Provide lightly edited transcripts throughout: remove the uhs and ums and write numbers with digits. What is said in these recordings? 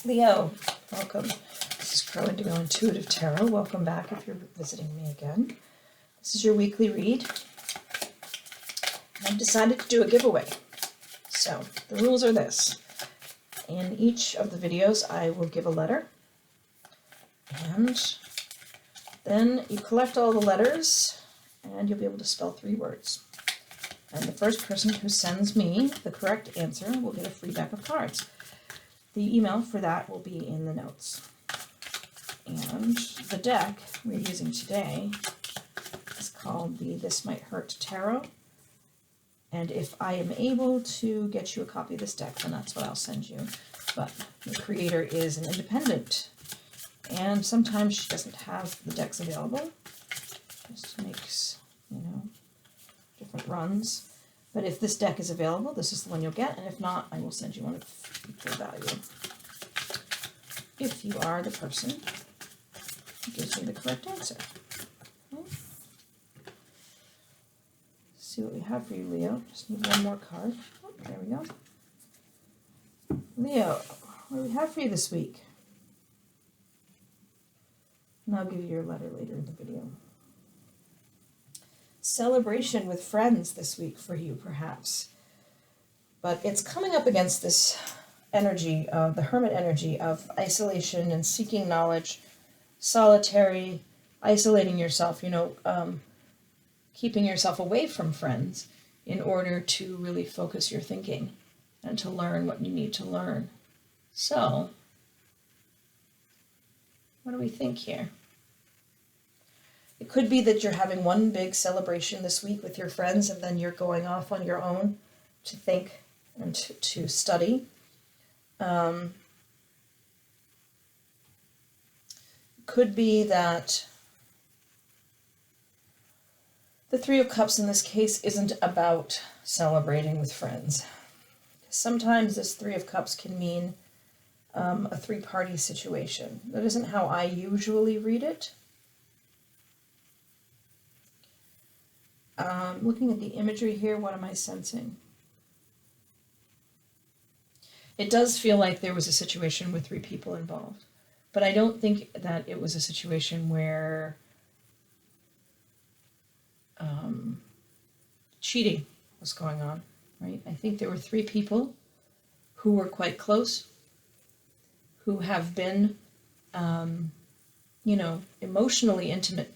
Leo, welcome. This is Crow Indigo Intuitive Tarot. Welcome back if you're visiting me again. This is your weekly read. I've decided to do a giveaway. So the rules are this. In each of the videos I will give a letter, and then you collect all the letters and you'll be able to spell 3 words. And the first person who sends me the correct answer will get a free deck of cards. The email for that will be in the notes. And the deck we're using today is called the This Might Hurt Tarot. And if I am able to get you a copy of this deck, then that's what I'll send you. But the creator is an independent, and sometimes she doesn't have the decks available. Just makes, different runs. But if this deck is available, this is the one you'll get, and if not, I will send you one of equal value. If you are the person who gives me the correct answer. Okay. Let's see what we have for you, Leo. Just need one more card. Oh, there we go. Leo, what do we have for you this week? And I'll give you your letter later in the video. Celebration with friends this week for you, perhaps. But it's coming up against this energy of the hermit energy of isolation and seeking knowledge, solitary, isolating yourself, keeping yourself away from friends in order to really focus your thinking and to learn what you need to learn. So, what do we think here? It could be that you're having one big celebration this week with your friends, and then you're going off on your own to think and to study. Could be that the Three of Cups in this case isn't about celebrating with friends. Sometimes this Three of Cups can mean a three-party situation. That isn't how I usually read it. Looking at the imagery here, what am I sensing? It does feel like there was a situation with 3 people involved, but I don't think that it was a situation where cheating was going on, right? I think there were 3 people who were quite close, who have been, emotionally intimate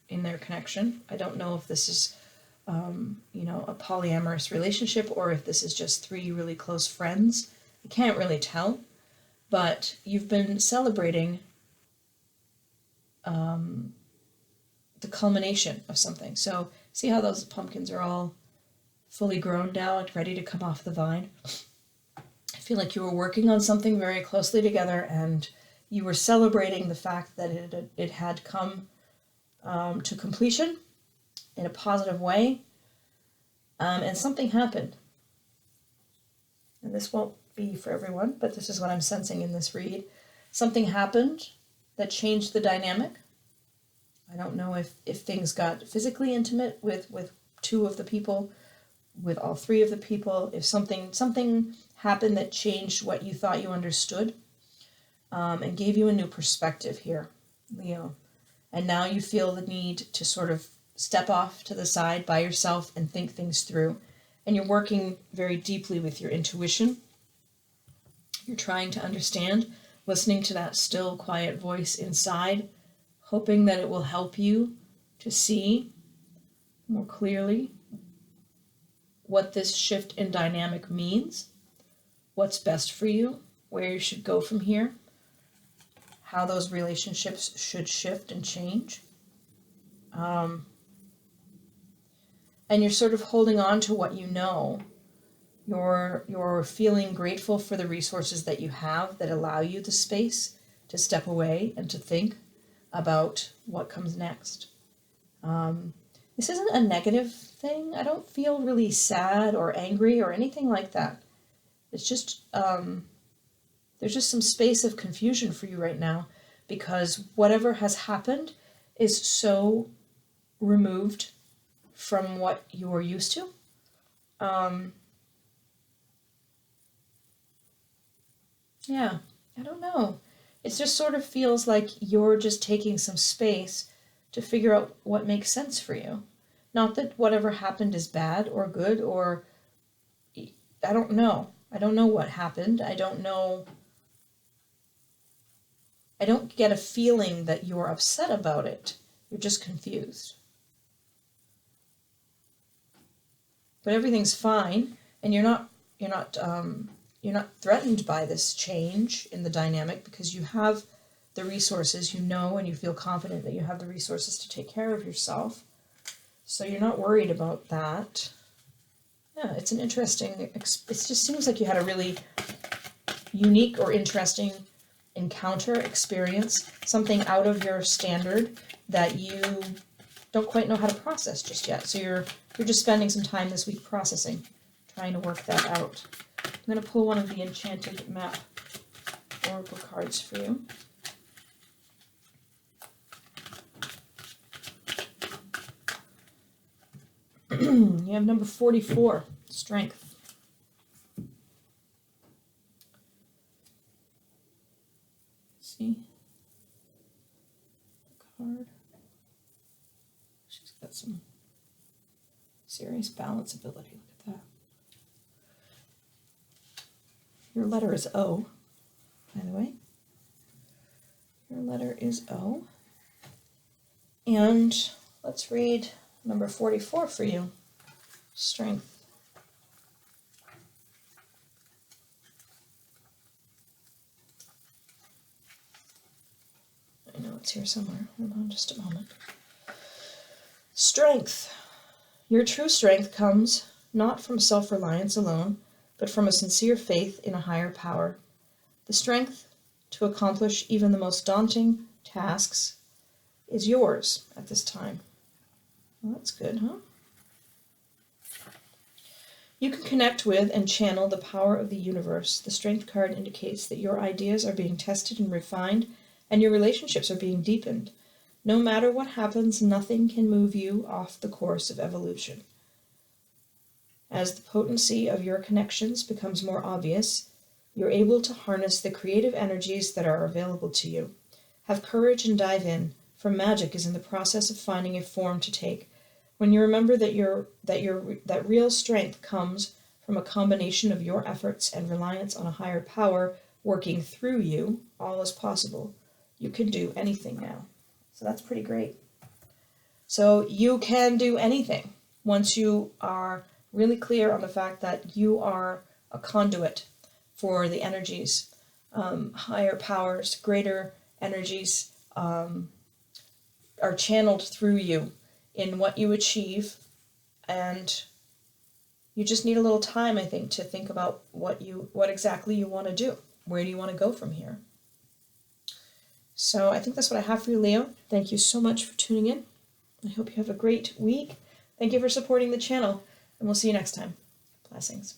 in their connection. I don't know if this is, a polyamorous relationship or if this is just 3 really close friends. I can't really tell, but you've been celebrating the culmination of something. So see how those pumpkins are all fully grown now and ready to come off the vine? I feel like you were working on something very closely together, and you were celebrating the fact that it had come to completion in a positive way, and something happened. And this won't be for everyone, but this is what I'm sensing in this read. Something happened that changed the dynamic. I don't know if things got physically intimate with 2 of the people, with all 3 of the people, if something happened that changed what you thought you understood, and gave you a new perspective here, Leo. And now you feel the need to sort of step off to the side by yourself and think things through. And you're working very deeply with your intuition. You're trying to understand, listening to that still, quiet voice inside, hoping that it will help you to see more clearly what this shift in dynamic means, what's best for you, where you should go from here, how those relationships should shift and change. And you're sort of holding on to what you know. You're feeling grateful for the resources that you have that allow you the space to step away and to think about what comes next. This isn't a negative thing. I don't feel really sad or angry or anything like that. It's just, there's just some space of confusion for you right now, because whatever has happened is so removed from what you were used to. Yeah. I don't know. It just sort of feels like you're just taking some space to figure out what makes sense for you. Not that whatever happened is bad or good, or I don't know. I don't know what happened. I don't know. I don't get a feeling that you're upset about it. You're just confused. But everything's fine, and you're not threatened by this change in the dynamic because you have the resources, and you feel confident that you have the resources to take care of yourself. So you're not worried about that. Yeah, it's an interesting, it just seems like you had a really unique or interesting encounter, experience, something out of your standard that you don't quite know how to process just yet. So you're just spending some time this week processing, trying to work that out. I'm going to pull one of the Enchanted Map Oracle cards for you. You have number 44, Strength. See? Card. She's got some serious balance ability. Look at that. Your letter is O, by the way. Your letter is O. And let's read number 44 for you. Strength. I know it's here somewhere. Hold on just a moment. Strength. Your true strength comes not from self-reliance alone, but from a sincere faith in a higher power. The strength to accomplish even the most daunting tasks is yours at this time. Well, that's good, huh? You can connect with and channel the power of the universe. The Strength card indicates that your ideas are being tested and refined, and your relationships are being deepened. No matter what happens, nothing can move you off the course of evolution. As the potency of your connections becomes more obvious, you're able to harness the creative energies that are available to you. Have courage and dive in, for magic is in the process of finding a form to take. When you remember that real strength comes from a combination of your efforts and reliance on a higher power working through you, all is possible. You can do anything now. So that's pretty great. So you can do anything once you are really clear on the fact that you are a conduit for the energies, higher powers, greater energies are channeled through you in what you achieve, and you just need a little time, I think, to think about what exactly you want to do. Where do you want to go from here? So I think that's what I have for you, Leo. Thank you so much for tuning in. I hope you have a great week. Thank you for supporting the channel, and we'll see you next time. Blessings.